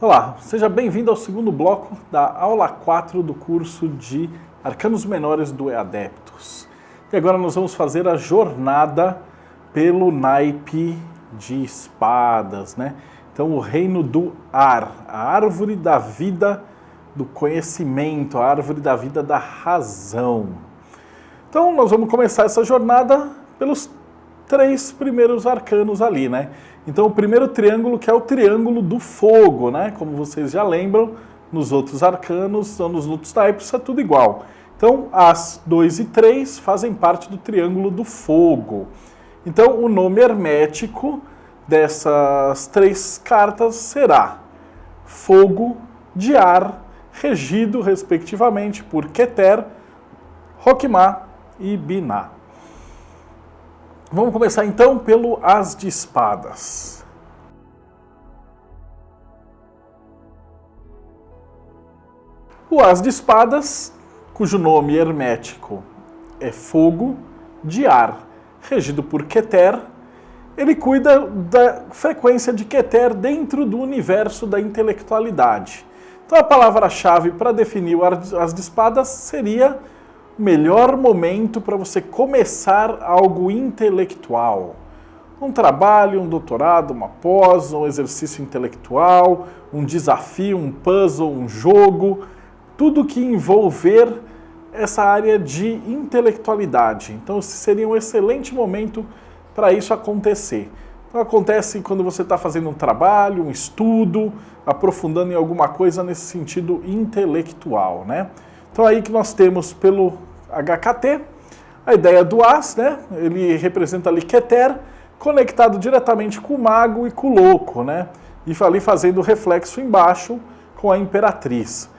Olá, seja bem-vindo ao segundo bloco da aula 4 do curso de Arcanos Menores do Adeptus. E agora nós vamos fazer a jornada pelo naipe de espadas, né? Então, o reino do Ar, a árvore da vida do conhecimento, a árvore da vida da razão. Então, nós vamos começar essa jornada pelos 3 primeiros arcanos ali, né? Então, o primeiro triângulo, que é o triângulo do fogo, né? Como vocês já lembram, nos outros arcanos, ou nos outros naipes, é tudo igual. Então, as 2 e 3 fazem parte do triângulo do fogo. Então, o nome hermético dessas 3 cartas será Fogo de Ar, regido, respectivamente, por Keter, Roquemar e Binah. Vamos começar então pelo As de Espadas. O As de Espadas, cujo nome hermético é Fogo de Ar, regido por Keter, ele cuida da frequência de Keter dentro do universo da intelectualidade. Então a palavra-chave para definir o As de Espadas seria o melhor momento para você começar algo intelectual. Um trabalho, um doutorado, uma pós, um exercício intelectual, um desafio, um puzzle, um jogo, tudo que envolver essa área de intelectualidade. Então, esse seria um excelente momento para isso acontecer. Então, acontece quando você está fazendo um trabalho, um estudo, aprofundando em alguma coisa nesse sentido intelectual, né? Então, aí que nós temos pelo HKT, a ideia do As, né? Ele representa ali Keter, conectado diretamente com o mago e com o louco, né? E ali fazendo reflexo embaixo com a imperatriz.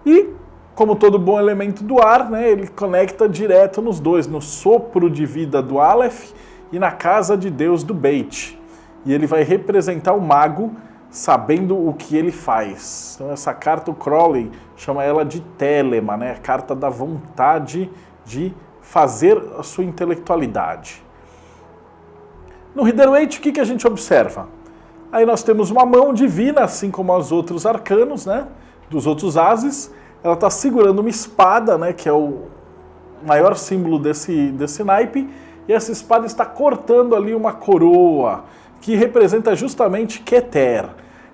E, como todo bom elemento do ar, né? Ele conecta direto nos dois, no sopro de vida do Aleph e na casa de Deus do Beit. E ele vai representar o mago sabendo o que ele faz. Então essa carta, o Crowley chama ela de Telema, né? A carta da vontade de fazer a sua intelectualidade. No Rider-Waite, o que a gente observa? Aí nós temos uma mão divina, assim como os outros arcanos, né? Dos outros ases. Ela está segurando uma espada, né? Que é o maior símbolo desse naipe. E essa espada está cortando ali uma coroa, que representa justamente Keter.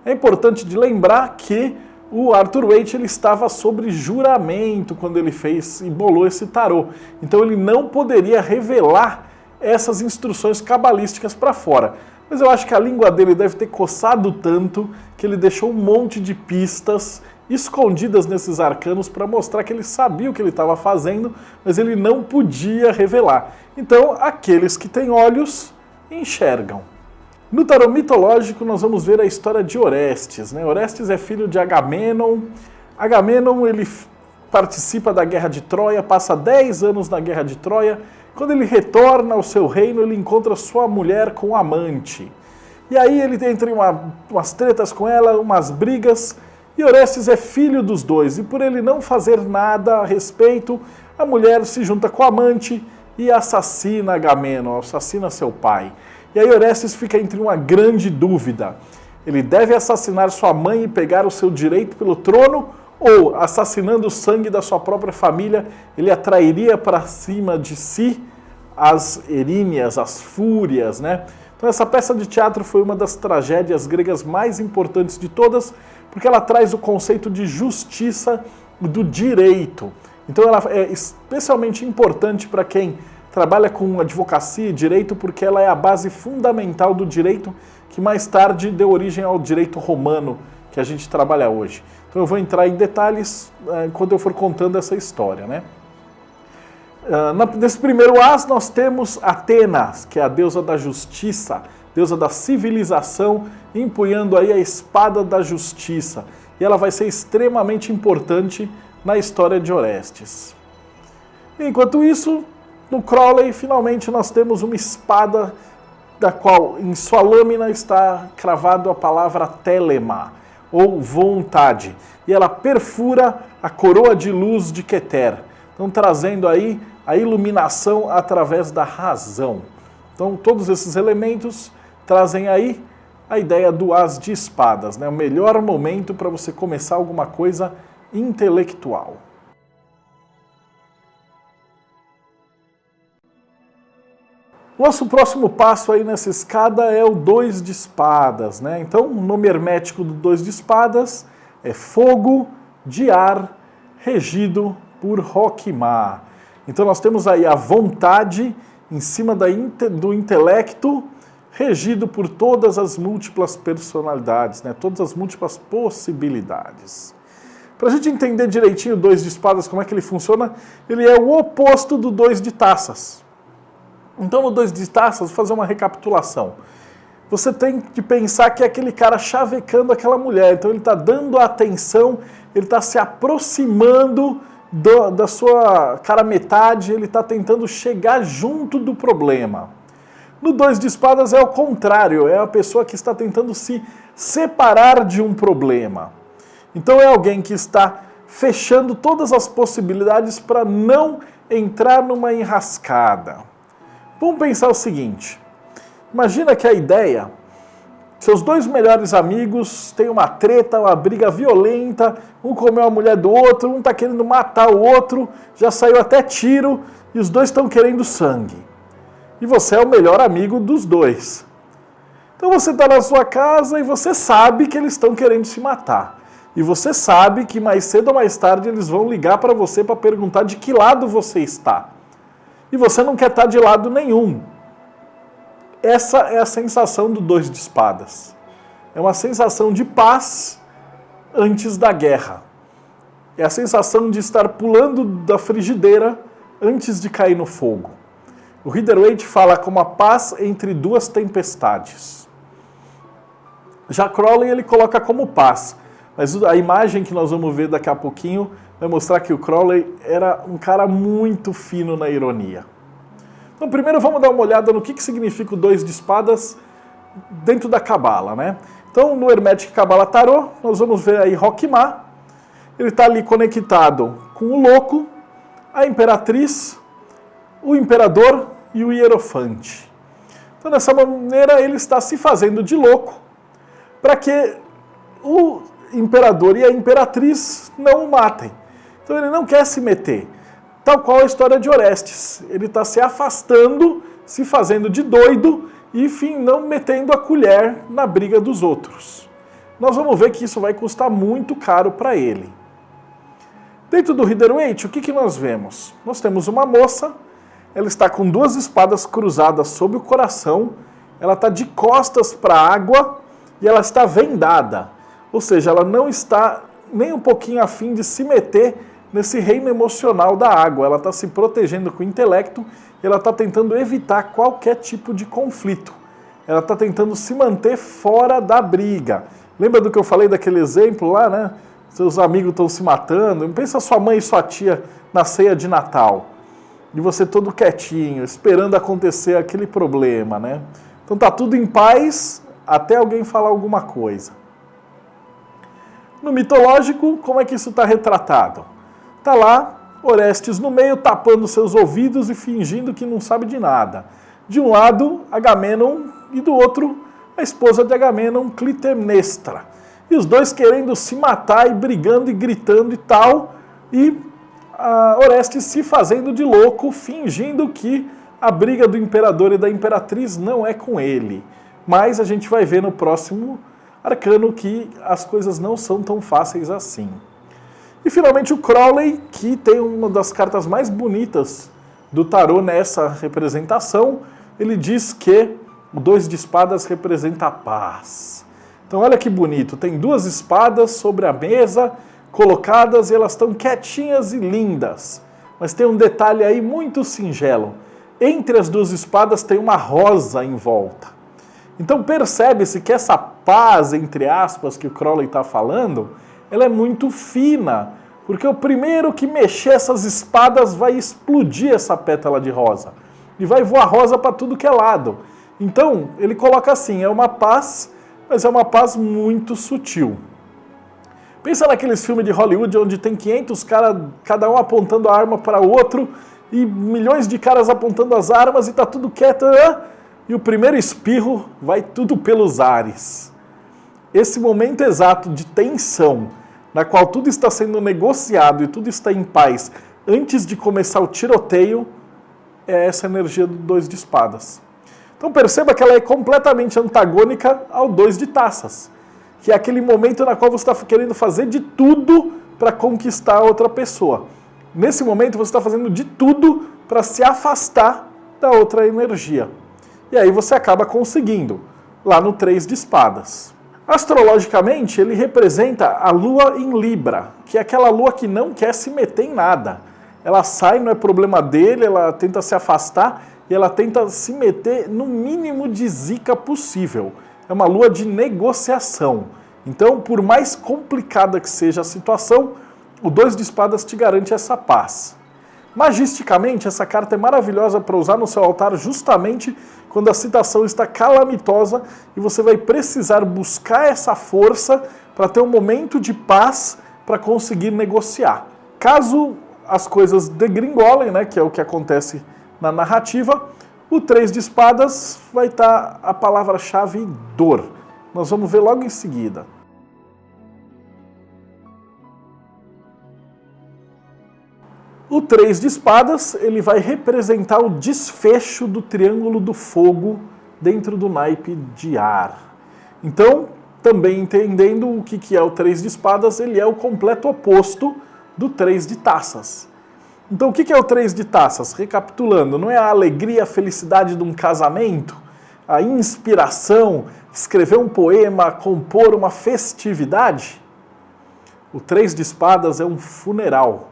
É importante de lembrar que o Arthur Waite ele estava sobre juramento quando ele fez e bolou esse tarô. Então ele não poderia revelar essas instruções cabalísticas para fora. Mas eu acho que a língua dele deve ter coçado tanto que ele deixou um monte de pistas escondidas nesses arcanos para mostrar que ele sabia o que ele estava fazendo, mas ele não podia revelar. Então, aqueles que têm olhos enxergam. No tarô mitológico, nós vamos ver a história de Orestes, né? Orestes é filho de Agamenon. Agamenon, ele participa da Guerra de Troia, passa 10 anos na Guerra de Troia. Quando ele retorna ao seu reino, ele encontra sua mulher com um amante. E aí ele entra em umas tretas com ela, umas brigas, e Orestes é filho dos dois. E por ele não fazer nada a respeito, a mulher se junta com o amante e assassina Agamenon, assassina seu pai. E aí Orestes fica entre uma grande dúvida. Ele deve assassinar sua mãe e pegar o seu direito pelo trono, ou, assassinando o sangue da sua própria família, ele atrairia para cima de si as eríneas, as fúrias, né? Então essa peça de teatro foi uma das tragédias gregas mais importantes de todas, porque ela traz o conceito de justiça do direito. Então ela é especialmente importante para quem trabalha com advocacia e direito, porque ela é a base fundamental do direito que mais tarde deu origem ao direito romano que a gente trabalha hoje. Então eu vou entrar em detalhes quando eu for contando essa história, né? Nesse primeiro as nós temos Atenas, que é a deusa da justiça, deusa da civilização, empunhando aí a espada da justiça. E ela vai ser extremamente importante na história de Orestes. Enquanto isso, no Crowley, finalmente, nós temos uma espada da qual, em sua lâmina, está cravado a palavra telema, ou vontade. E ela perfura a coroa de luz de Keter. Então, trazendo aí a iluminação através da razão. Então, todos esses elementos trazem aí a ideia do as de espadas, né? O melhor momento para você começar alguma coisa intelectual. Nosso próximo passo aí nessa escada é o 2 de espadas, né? Então, o nome hermético do 2 de espadas é fogo de ar regido por Roquemar. Então, nós temos aí a vontade em cima do intelecto regido por todas as múltiplas personalidades, né? Todas as múltiplas possibilidades. Para a gente entender direitinho o 2 de espadas, como é que ele funciona, ele é o oposto do 2 de taças. Então, no 2 de taças, vou fazer uma recapitulação. Você tem que pensar que é aquele cara chavecando aquela mulher. Então, ele está dando atenção, ele está se aproximando da sua cara metade, ele está tentando chegar junto do problema. No 2 de espadas é o contrário, é a pessoa que está tentando se separar de um problema. Então, é alguém que está fechando todas as possibilidades para não entrar numa enrascada. Vamos pensar o seguinte, imagina que a ideia, seus dois melhores amigos têm uma treta, uma briga violenta, um comeu a mulher do outro, um está querendo matar o outro, já saiu até tiro e os dois estão querendo sangue. E você é o melhor amigo dos dois. Então você está na sua casa e você sabe que eles estão querendo se matar. E você sabe que mais cedo ou mais tarde eles vão ligar para você para perguntar de que lado você está. E você não quer estar de lado nenhum. Essa é a sensação do 2 de espadas. É uma sensação de paz antes da guerra. É a sensação de estar pulando da frigideira antes de cair no fogo. O Rider-Waite fala como a paz entre duas tempestades. Já Crowley ele coloca como paz. Mas a imagem que nós vamos ver daqui a pouquinho vai mostrar que o Crowley era um cara muito fino na ironia. Então, primeiro vamos dar uma olhada no que significa o 2 de espadas dentro da Cabala, né? Então, no Hermetic Cabala Tarot, nós vamos ver aí Roquemar. Ele está ali conectado com o louco, a imperatriz, o imperador e o hierofante. Então, dessa maneira, ele está se fazendo de louco para que o imperador e a imperatriz não o matem. Então ele não quer se meter. Tal qual a história de Orestes. Ele está se afastando, se fazendo de doido e, enfim, não metendo a colher na briga dos outros. Nós vamos ver que isso vai custar muito caro para ele. Dentro do Rider-Waite, o que nós vemos? Nós temos uma moça, ela está com duas espadas cruzadas sob o coração, ela está de costas para a água e ela está vendada. Ou seja, ela não está nem um pouquinho a fim de se meter nesse reino emocional da água. Ela está se protegendo com o intelecto e ela está tentando evitar qualquer tipo de conflito. Ela está tentando se manter fora da briga. Lembra do que eu falei daquele exemplo lá, né? Seus amigos estão se matando. Pensa sua mãe e sua tia na ceia de Natal. E você todo quietinho, esperando acontecer aquele problema, né? Então tá tudo em paz até alguém falar alguma coisa. No mitológico, como é que isso está retratado? Está lá Orestes no meio, tapando seus ouvidos e fingindo que não sabe de nada. De um lado, Agamenon, e do outro, a esposa de Agamenon, Clitemnestra. E os dois querendo se matar e brigando e gritando e tal, e Orestes se fazendo de louco, fingindo que a briga do imperador e da imperatriz não é com ele. Mas a gente vai ver no próximo arcano que as coisas não são tão fáceis assim. E finalmente o Crowley, que tem uma das cartas mais bonitas do tarô nessa representação, ele diz que o 2 de espadas representa a paz. Então olha que bonito, tem duas espadas sobre a mesa, colocadas e elas estão quietinhas e lindas. Mas tem um detalhe aí muito singelo. Entre as duas espadas tem uma rosa em volta. Então percebe-se que essa paz, entre aspas, que o Crowley está falando, ela é muito fina, porque o primeiro que mexer essas espadas vai explodir essa pétala de rosa. E vai voar rosa para tudo que é lado. Então, ele coloca assim, é uma paz, mas é uma paz muito sutil. Pensa naqueles filmes de Hollywood onde tem 500 caras, cada um apontando a arma para o outro, e milhões de caras apontando as armas e está tudo quieto. e o primeiro espirro vai tudo pelos ares. Esse momento exato de tensão, na qual tudo está sendo negociado e tudo está em paz antes de começar o tiroteio, é essa energia do 2 de espadas. Então perceba que ela é completamente antagônica ao 2 de taças, que é aquele momento na qual você está querendo fazer de tudo para conquistar a outra pessoa. Nesse momento você está fazendo de tudo para se afastar da outra energia. E aí você acaba conseguindo, lá no 3 de espadas. Astrologicamente, ele representa a lua em Libra, que é aquela lua que não quer se meter em nada. Ela sai, não é problema dele, ela tenta se afastar e ela tenta se meter no mínimo de zica possível. É uma lua de negociação. Então, por mais complicada que seja a situação, o 2 de espadas te garante essa paz. Magisticamente, essa carta é maravilhosa para usar no seu altar justamente quando a situação está calamitosa e você vai precisar buscar essa força para ter um momento de paz para conseguir negociar. Caso as coisas degringolem, né, que é o que acontece na narrativa, o 3 de espadas vai estar a palavra-chave dor. Nós vamos ver logo em seguida. O 3 de espadas, ele vai representar o desfecho do triângulo do fogo dentro do naipe de ar. Então, também entendendo o que é o 3 de espadas, ele é o completo oposto do 3 de taças. Então, o que é o 3 de taças? Recapitulando, não é a alegria, a felicidade de um casamento? A inspiração, escrever um poema, compor uma festividade? O 3 de espadas é um funeral.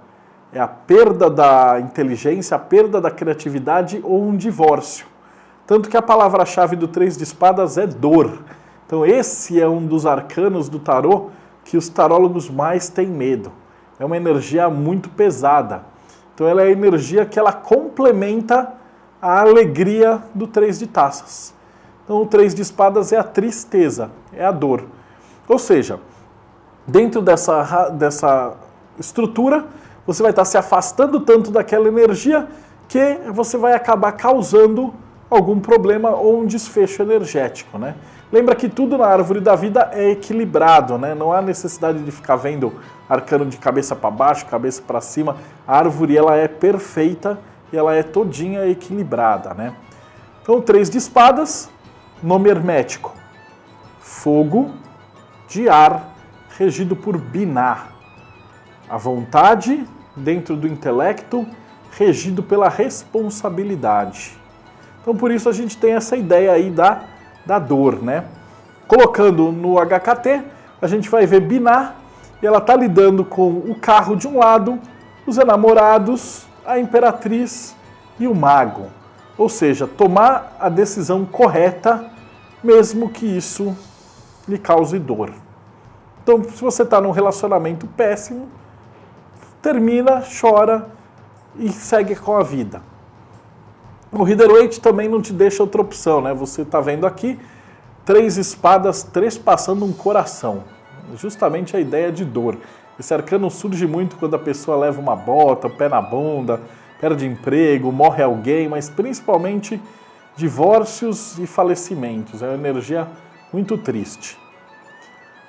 É a perda da inteligência, a perda da criatividade ou um divórcio. Tanto que a palavra-chave do 3 de espadas é dor. Então esse é um dos arcanos do tarô que os tarólogos mais têm medo. É uma energia muito pesada. Então ela é a energia que ela complementa a alegria do 3 de taças. Então o 3 de espadas é a tristeza, é a dor. Ou seja, dentro dessa estrutura, você vai estar se afastando tanto daquela energia que você vai acabar causando algum problema ou um desfecho energético, né? Lembra que tudo na árvore da vida é equilibrado, né? Não há necessidade de ficar vendo arcano de cabeça para baixo, cabeça para cima. A árvore ela é perfeita e ela é todinha equilibrada, né? Então, o 3 de espadas, nome hermético, fogo de ar, regido por Binah. A vontade dentro do intelecto, regido pela responsabilidade. Então, por isso a gente tem essa ideia aí da dor, né? Colocando no HKT, a gente vai ver Binah, e ela está lidando com o carro de um lado, os enamorados, a imperatriz e o mago. Ou seja, tomar a decisão correta, mesmo que isso lhe cause dor. Então, se você está num relacionamento péssimo, termina, chora e segue com a vida. O Rider-Waite também não te deixa outra opção, né? Você está vendo aqui 3 espadas trespassando um coração. Justamente a ideia de dor. Esse arcano surge muito quando a pessoa leva uma bota, pé na bunda, perde emprego, morre alguém, mas principalmente divórcios e falecimentos. É uma energia muito triste.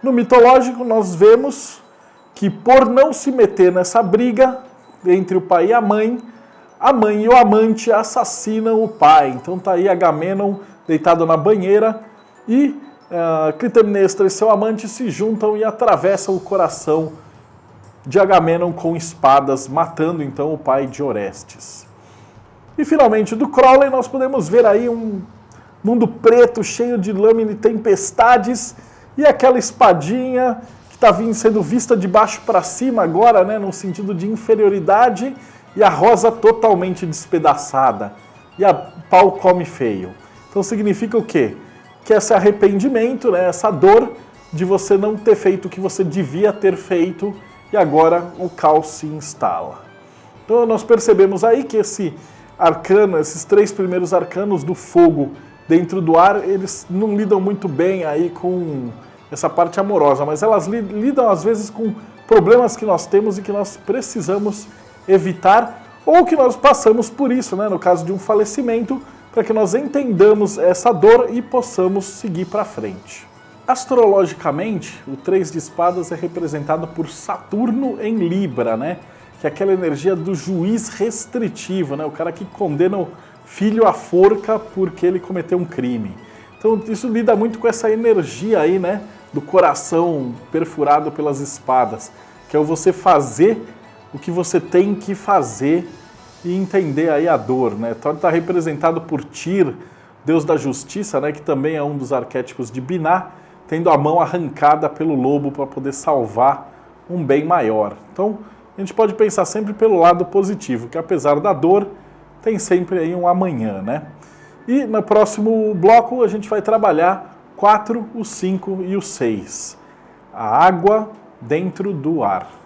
No mitológico, nós vemos que por não se meter nessa briga entre o pai e a mãe e o amante assassinam o pai. Então tá aí Agamenon deitado na banheira e Clitemnestra e seu amante se juntam e atravessam o coração de Agamenon com espadas, matando então o pai de Orestes. E finalmente do Crowley nós podemos ver aí um mundo preto cheio de lâmina e tempestades e aquela espadinha que está sendo vista de baixo para cima agora, né, no sentido de inferioridade, e a rosa totalmente despedaçada, e a pau come feio. Então significa o quê? Que esse arrependimento, né, essa dor de você não ter feito o que você devia ter feito, e agora o caos se instala. Então nós percebemos aí que esse arcano, esses 3 primeiros arcanos do fogo dentro do ar, eles não lidam muito bem aí com essa parte amorosa, mas elas lidam às vezes com problemas que nós temos e que nós precisamos evitar, ou que nós passamos por isso, né? No caso de um falecimento, para que nós entendamos essa dor e possamos seguir para frente. Astrologicamente, o 3 de espadas é representado por Saturno em Libra, né? Que é aquela energia do juiz restritivo, né? O cara que condena o filho à forca porque ele cometeu um crime. Então isso lida muito com essa energia aí, né? Do coração perfurado pelas espadas, que é você fazer o que você tem que fazer e entender aí a dor, né? Então está representado por Tyr, deus da justiça, né? Que também é um dos arquétipos de Binah, tendo a mão arrancada pelo lobo para poder salvar um bem maior. Então a gente pode pensar sempre pelo lado positivo, que apesar da dor, tem sempre aí um amanhã, né? E no próximo bloco a gente vai trabalhar 4, o 5 e o 6. A água dentro do ar.